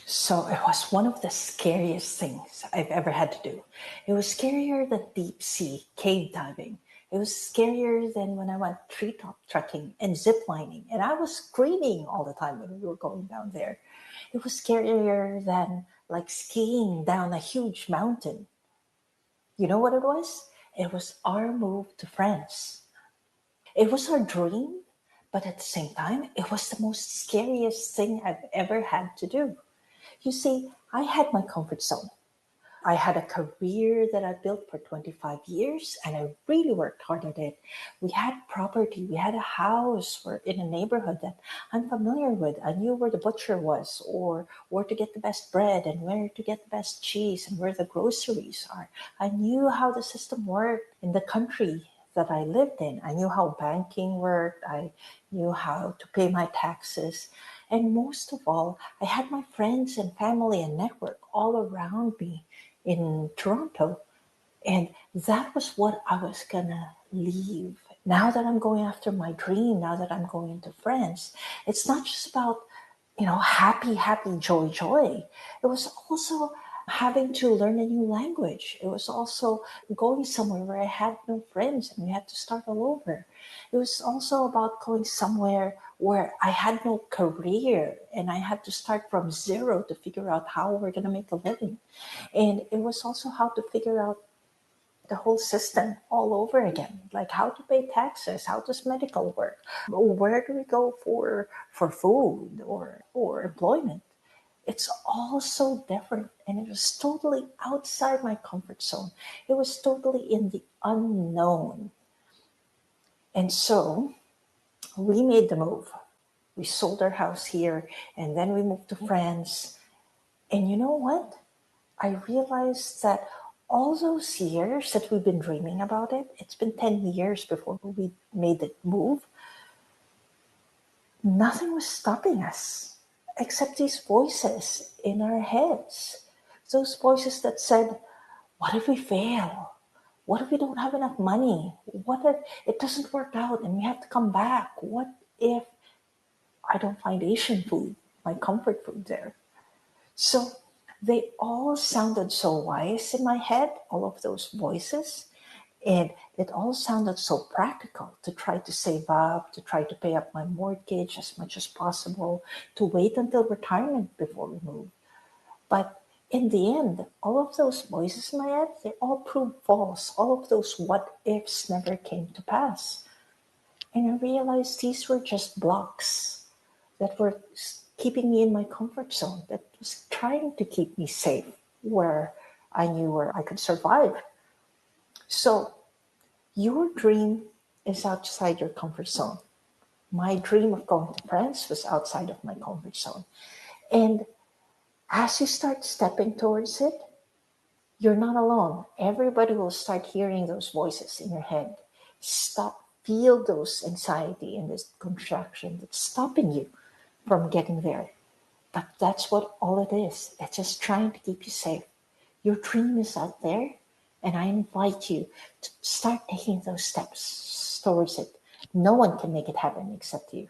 So it was one of the scariest things I've ever had to do. It was scarier than deep sea cave diving. It was scarier than when I went treetop trekking and zip lining. And I was screaming all the time when we were going down there. It was scarier than like skiing down a huge mountain. You know what it was? It was our move to France. It was our dream, but at the same time, it was the most scariest thing I've ever had to do. You see, I had my comfort zone. I had a career that I built for 25 years and I really worked hard at it. We had property, we had a house, we're in a neighborhood that I'm familiar with. I knew where the butcher was or where to get the best bread and where to get the best cheese and where the groceries are. I knew how the system worked in the country that I lived in. I knew how banking worked. I knew how to pay my taxes. And most of all, I had my friends and family and network all around me in Toronto. And that was what I was gonna leave. Now that I'm going after my dream, now that I'm going into France, it's not just about, happy, happy, joy, joy. It was also having to learn a new language. It was also going somewhere where I had no friends and we had to start all over. It was also about going somewhere where I had no career and I had to start from zero to figure out how we're going to make a living. And it was also how to figure out the whole system all over again, like how to pay taxes, how does medical work, where do we go for food or employment. It's all so different and it was totally outside my comfort zone. It was totally in the unknown. And so we made the move. We sold our house here and then we moved to France. And you know what? I realized that all those years that we've been dreaming about it, it's been 10 years before we made the move, nothing was stopping us except these voices in our heads. Those voices that said, what if we fail? What if we don't have enough money? What if it doesn't work out and we have to come back? What if I don't find Asian food, my comfort food there? So they all sounded so wise in my head, all of those voices. And it all sounded so practical to try to save up, to try to pay up my mortgage as much as possible, to wait until retirement before we move. But in the end, all of those voices in my head, they all proved false. All of those what ifs never came to pass. And I realized these were just blocks that were keeping me in my comfort zone, that was trying to keep me safe where I knew where I could survive. So your dream is outside your comfort zone. My dream of going to France was outside of my comfort zone. And as you start stepping towards it, you're not alone. Everybody will start hearing those voices in your head. Stop, feel those anxiety and this contraction that's stopping you from getting there. But that's what all it is. It's just trying to keep you safe. Your dream is out there, and I invite you to start taking those steps towards it. No one can make it happen except you.